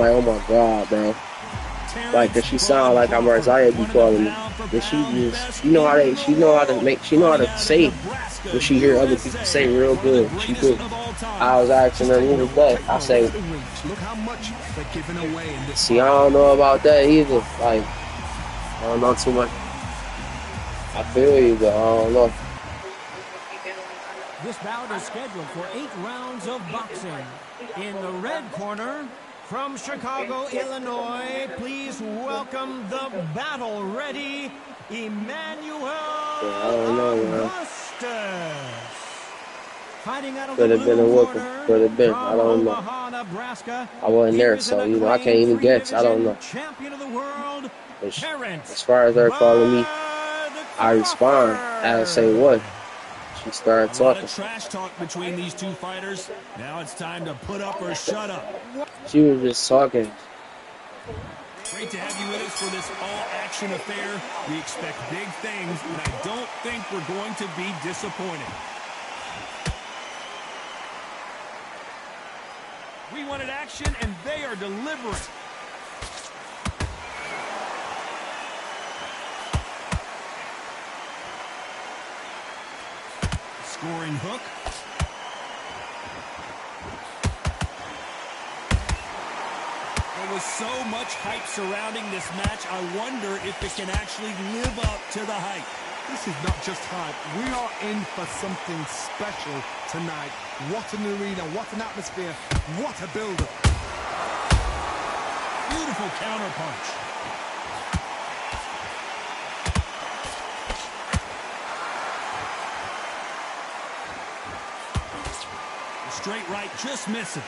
like, oh my God, bro. Like, does she sound like I'm Isaiah be calling me? But she just, she know how to say what she hear other people say real good. She do. I was asking her the other day. I say, see, I don't know about that either. Like, I don't know too much. I feel you, but I don't know. This bout is scheduled for 8 rounds of boxing. In the red corner, from Chicago, Illinois, please welcome the battle-ready Emmanuel Augustus. Fighting out of the blue corner, could have been. I don't know. Omaha, Nebraska. I wasn't there, so you know I can't even guess. I don't know. Champion of the world, as far as her calling me, I respond. I say what? She started talking. A lot of trash talk between these two fighters. Now it's time to put up or shut up. She was just talking. Great to have you with us for this all-action affair. We expect big things, and I don't think we're going to be disappointed. We wanted action, and they are delivering. Scoring hook. There was so much hype surrounding this match. I wonder if it can actually live up to the hype. This is not just hype. We are in for something special tonight. What an arena, what an atmosphere, what a build-up. Beautiful counterpunch. Straight right just misses.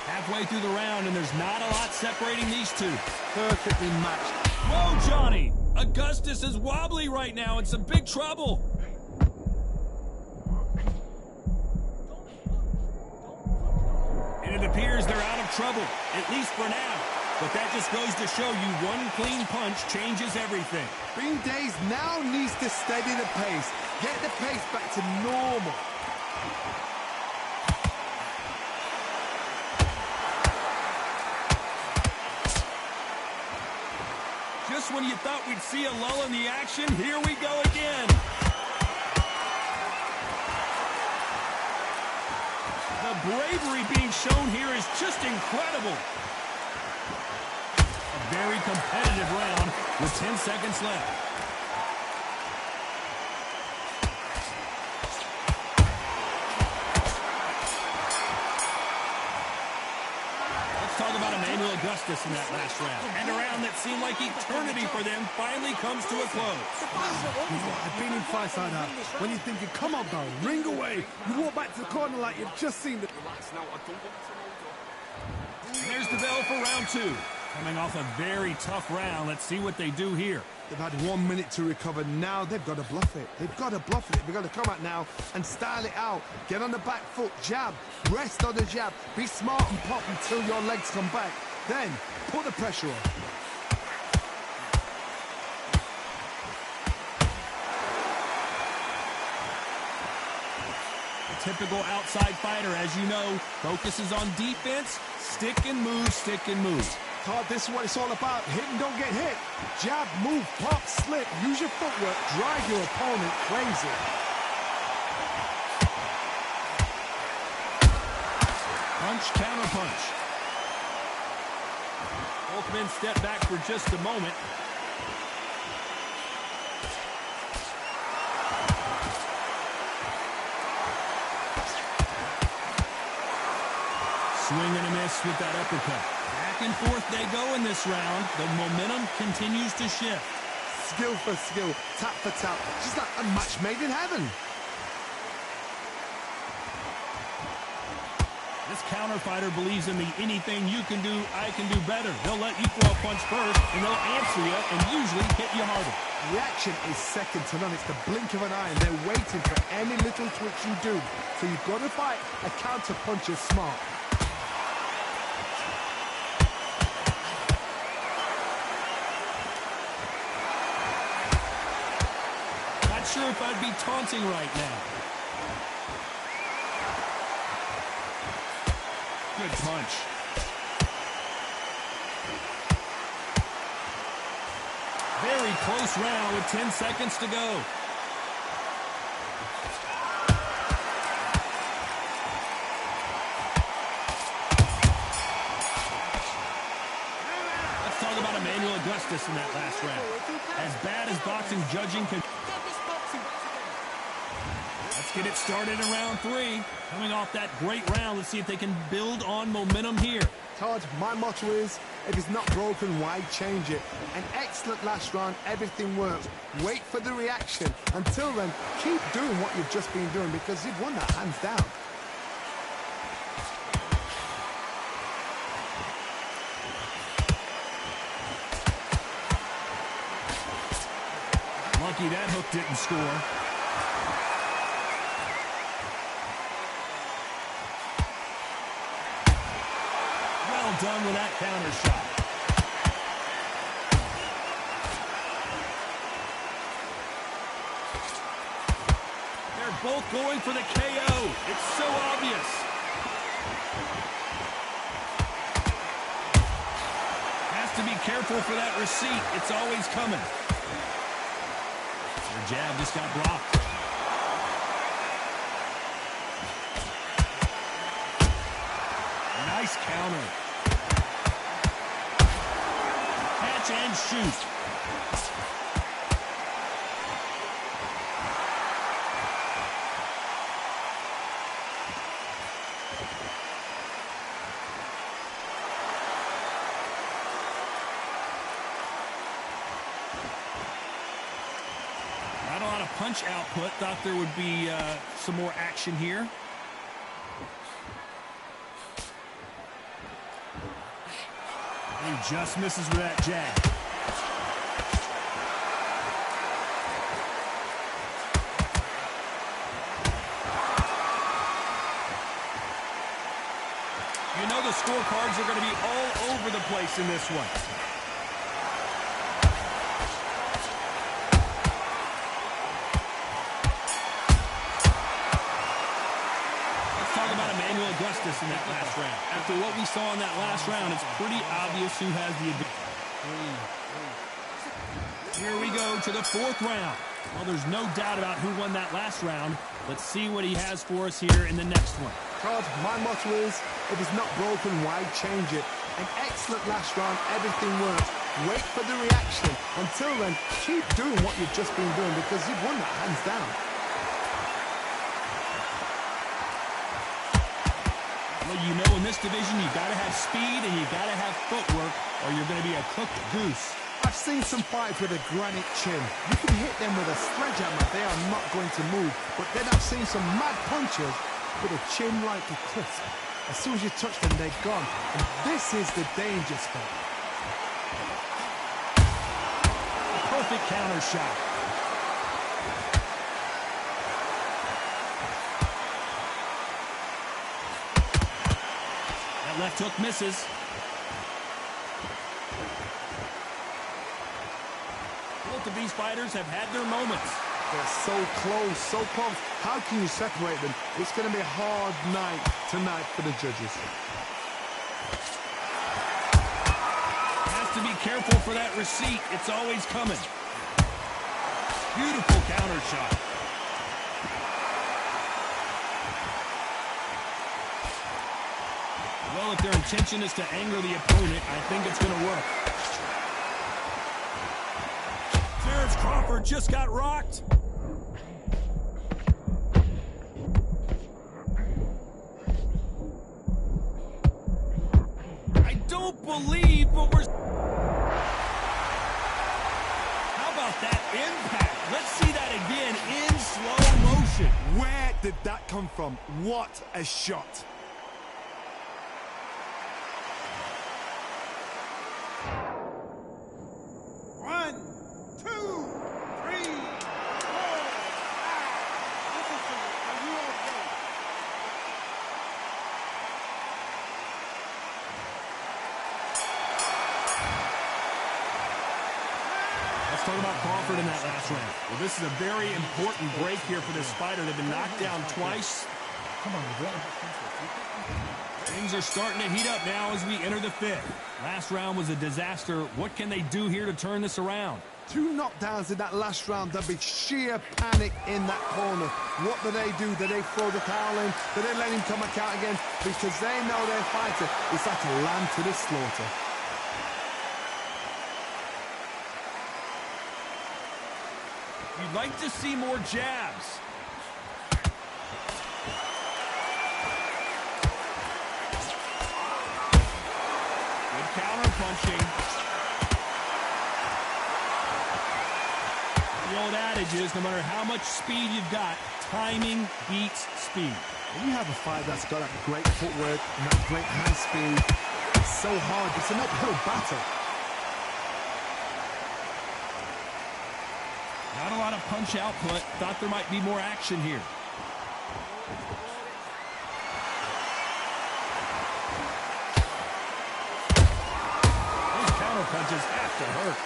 Halfway through the round, and there's not a lot separating these two. Perfectly matched. Whoa, Johnny! Augustus is wobbly right now in some big trouble. And it appears they're out of trouble, at least for now. But that just goes to show you one clean punch changes everything. Bean Days now needs to steady the pace. Get the pace back to normal. Just when you thought we'd see a lull in the action, here we go again. The bravery being shown here is just incredible. Very competitive round with 10 seconds left. Let's talk about Emmanuel Augustus in that last round. And a round that seemed like eternity for them finally comes to a close. I've been in fights like that. When you're thinking, come on, bro, ring away. You walk back to the corner like you've just seen the... There's the bell for round 2. Coming off a very tough round. Let's see what they do here. They've had 1 minute to recover. Now they've got to bluff it. They've got to bluff it. They've got to come out now and style it out. Get on the back foot, jab, rest on the jab. Be smart and pop until your legs come back. Then put the pressure on. Typical outside fighter, as you know, focuses on defense, stick and move, stick and move. Todd, this is what it's all about. Hit and don't get hit. Jab, move, pop, slip. Use your footwork. Drive your opponent crazy. Punch, counter punch. Both men step back for just a moment. Swing and a miss with that uppercut. Back and forth they go in this round. The momentum continues to shift. Skill for skill, tap for tap. Just like a match made in heaven. This counter fighter believes in the anything you can do, I can do better. They'll let you throw a punch first, and they'll answer you and usually hit you harder. Reaction is second to none. It's the blink of an eye, and they're waiting for any little twitch you do. So you've got to fight a counter puncher smart. Not sure if I'd be taunting right now. Good punch. Very close round with 10 seconds to go. Let's talk about Emmanuel Augustus in that last round. As bad as boxing judging can... Let's get it started in round 3. Coming off that great round, let's see if they can build on momentum here. Todd, my motto is, if it's not broken, why change it? An excellent last round, everything works. Wait for the reaction. Until then, keep doing what you've just been doing because you've won that hands down. Lucky that hook didn't score. Well done with that counter shot. They're both going for the KO. It's so obvious. Has to be careful for that receipt. It's always coming. Their jab just got blocked. Nice counter. Catch and shoot. Not a lot of punch output. Thought there would be some more action here. He just misses with that jab. You know the scorecards are going to be all over the place in this one. Let's talk about Emmanuel Augustus in that last round. After what we saw in that last round, it's pretty obvious who has the advantage. Here we go to the 4th round. Well, there's no doubt about who won that last round. Let's see what he has for us here in the next one. Todd, my motto is, if it's not broken, why change it? An excellent last round, everything works. Wait for the reaction. Until then, keep doing what you've just been doing because you've won that hands down. Well, you know in this division, you got to have speed and you got to have footwork or you're going to be a cooked goose. I've seen some fights with a granite chin. You can hit them with a sledgehammer, they are not going to move. But then I've seen some mad punchers with a chin like a cliff. As soon as you touch them, they're gone. And this is the danger spot. Perfect counter shot. That left hook misses. Both of these fighters have had their moments. They're so close, so close. How can you separate them? It's going to be a hard night tonight for the judges. Has to be careful for that receipt. It's always coming. Beautiful counter shot. Well, if their intention is to anger the opponent, I think it's going to work. Terrence Crawford just got rocked. I don't believe what we're... How about that impact? Let's see that again in slow motion. Where did that come from? What a shot. Let's talk about Crawford in that last round. Well, this is a very important break here for this fighter. They've been knocked down twice. Things are starting to heat up now as we enter the fifth. Last round was a disaster. What can they do here to turn this around? 2 knockdowns in that last round. There'll be sheer panic in that corner. What do? Do they throw the towel in? Do they let him come back out again? Because they know their fighter is like a lamb to the slaughter. You'd like to see more jabs. Good counter punching. The old adage is no matter how much speed you've got, timing beats speed. When you have a fighter that's got that great footwork and that great hand speed, it's so hard. It's an uphill battle. Not a lot of punch output. Thought there might be more action here. Those counter punches have to hurt.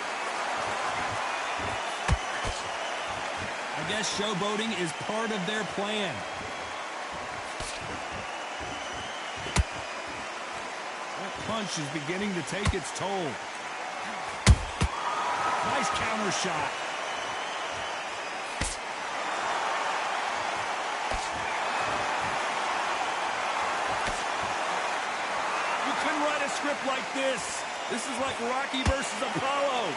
I guess showboating is part of their plan. That punch is beginning to take its toll. Nice counter shot. Script like this. This is like Rocky versus Apollo.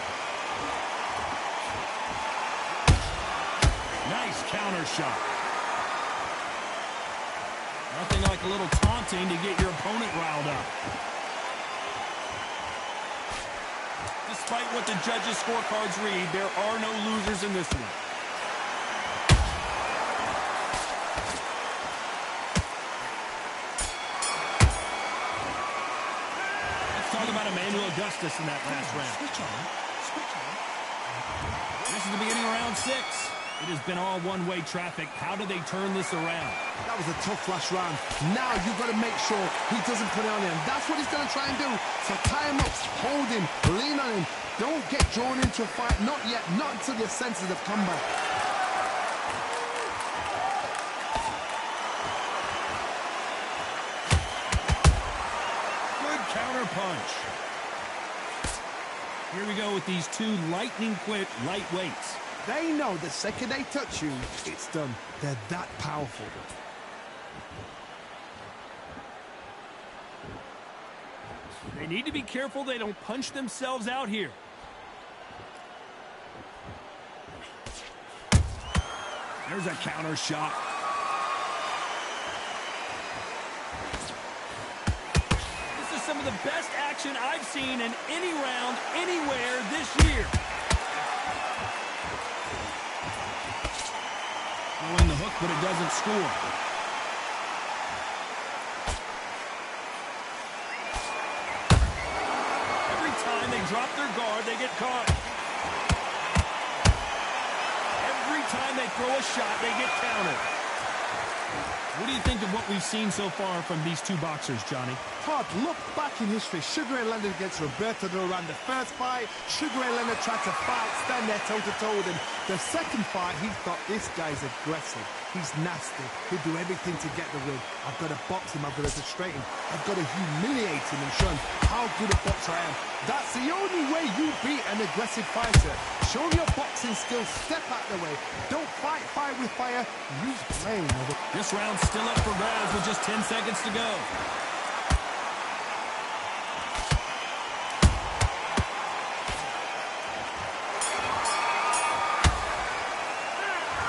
Nice counter shot. Nothing like a little taunting to get your opponent riled up. Despite what the judges' scorecards read, there are no losers in this one. Augustus in that last round. Switch on. This is the beginning of round 6. It has been all one-way traffic. How do they turn this around? That was a tough last round. Now you've got to make sure he doesn't put it on him. That's what he's going to try and do. So tie him up, hold him, lean on him. Don't get drawn into a fight. Not yet. Not until your senses have come back. Good counter punch. Here we go with these two lightning-quick lightweights. They know the second they touch you, it's done. They're that powerful. They need to be careful they don't punch themselves out here. There's a counter shot. Some of the best action I've seen in any round, anywhere this year. Throwing the hook, but it doesn't score. Every time they drop their guard, they get caught. Every time they throw a shot, they get countered. What do you think of what we've seen so far from these two boxers, Johnny? Todd, look back in history. Sugar Ray Leonard against Roberto Duran. The first fight, Sugar Ray Leonard tried to fight, stand there toe-to-toe with him. The second fight, he thought, this guy's aggressive. He's nasty. He'll do everything to get the win. I've got to box him. I've got to frustrate him. I've got to humiliate him and show him how good a boxer I am. That's the only way you beat an aggressive fighter. Show your boxing skills. Step out the way. Don't fight fire with fire. Use brain. This round's still up for grabs with just 10 seconds to go.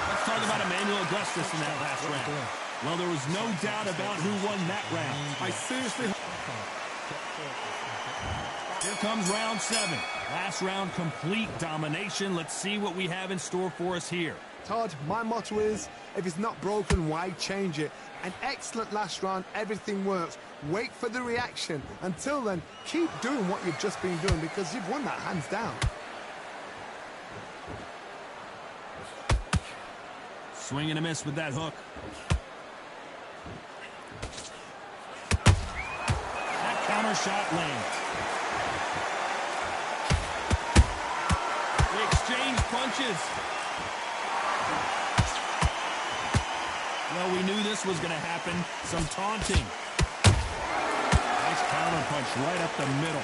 Let's talk about Emmanuel Augustus in that last round. Well, there was no doubt about who won that round. I seriously... Here comes round 7. Last round, complete domination. Let's see what we have in store for us here. Todd, my motto is, if it's not broken, why change it? An excellent last round, everything works. Wait for the reaction. Until then, keep doing what you've just been doing because you've won that hands down. Swing and a miss with that hook. That counter shot lands. They exchange punches. Well, we knew this was going to happen. Some taunting. Nice counter punch right up the middle.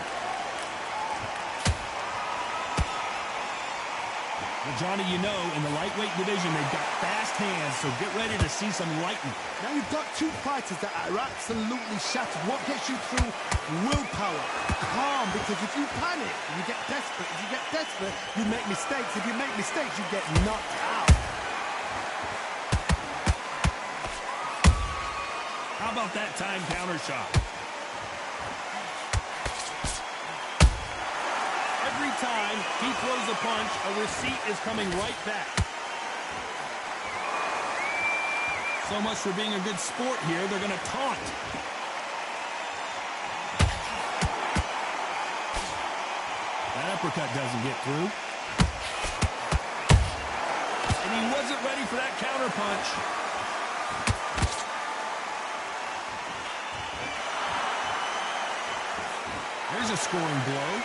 Well, Johnny, you know, in the lightweight division, they've got fast hands, so get ready to see some lightning. Now you've got two fighters that are absolutely shattered. What gets you through? Willpower. Calm, because if you panic, you get desperate. If you get desperate, you make mistakes. If you make mistakes, you get knocked out. How about that time counter shot? Every time he throws a punch, a receipt is coming right back. So much for being a good sport here. They're going to taunt. That uppercut doesn't get through. And he wasn't ready for that counter punch. There's a scoring blow.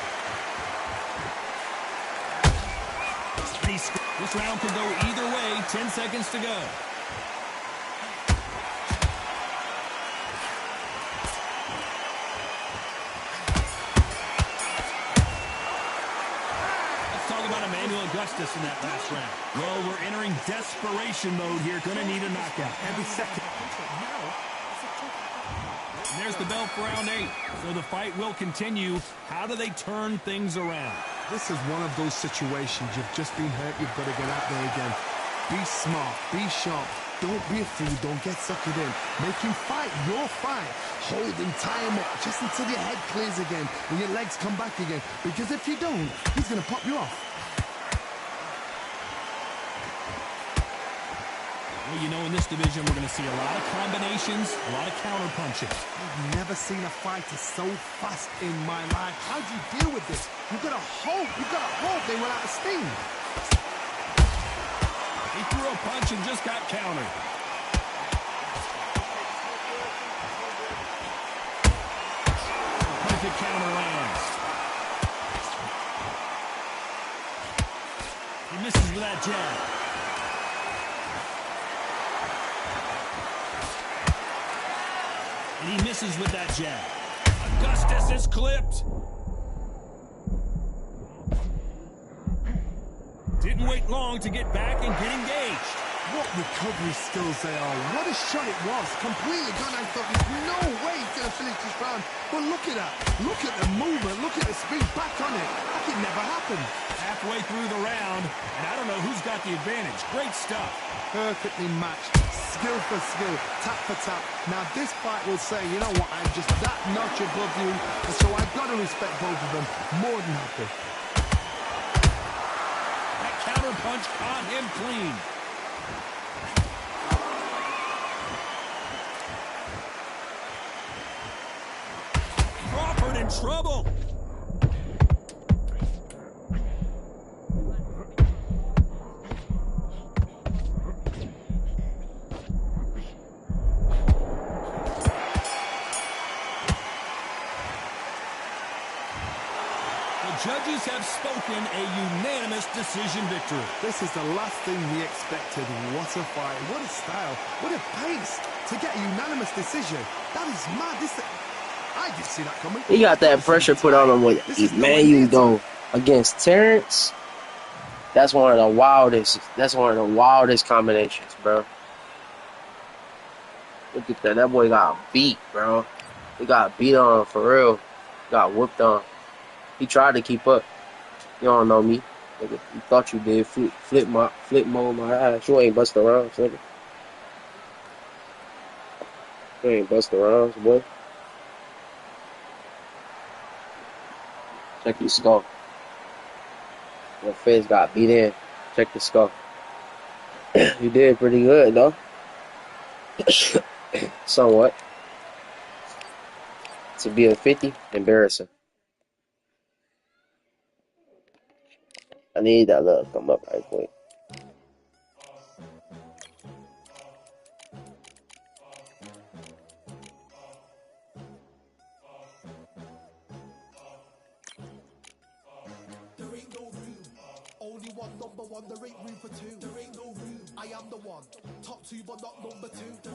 This round could go either way. 10 seconds to go. Let's talk about Emmanuel Augustus in that last round. Well, we're entering desperation mode here. Gonna need a knockout. Every second. And there's the bell for round 8. So the fight will continue. How do they turn things around? This is one of those situations. You've just been hurt. You've got to get out there again. Be smart. Be sharp. Don't be a fool. Don't get suckered in. Make him fight your fight. Hold him, tie him up just until your head clears again and your legs come back again. Because if you don't, he's going to pop you off. Well, you know, in this division, we're going to see a lot of combinations, a lot of counter punches. I've never seen a fighter so fast in my life. How do you deal with this? You've got to hope. You've got to hope they run out of steam. He threw a punch and just got countered. Perfect counter lands. He misses with that jab. And he misses with that jab. Augustus is clipped. Didn't wait long to get back and get engaged. What recovery skills they are. What a shot it was. Completely gone. I thought there's no way he's going to finish this round. But look at that. Look at the movement. Look at the speed. Back on it. Like it never happened. Halfway through the round, and I don't know who's got the advantage. Great stuff. Perfectly matched. Skill for skill. Tap for tap. Now this fight will say, you know what, I'm just that notch above you. And so I've got to respect both of them. More than happy. That counter punch caught him clean. Crawford in trouble. Judges have spoken a unanimous decision victory. This is the last thing we expected. What a fight. What a style. What a pace to get a unanimous decision. That is mad. I didn't see that coming. He got that pressure put on him with Emmanuel though against Terrence. That's one of the wildest. That's one of the wildest combinations, bro. Look at that. That boy got beat, bro. He got beat on for real. Got whooped on. He tried to keep up. You don't know me. Nigga, you thought you did. Flip mode my ass. You ain't bust around, nigga. You ain't bust around, boy. Check your skull. Your face got beat in. Check your skull. You did pretty good, though. Somewhat. To be a 50, embarrassing. I need that little come up right quick. There ain't no room. Only one number one, there ain't room for two. There ain't no room. I am the one. Top 2 but not number 2.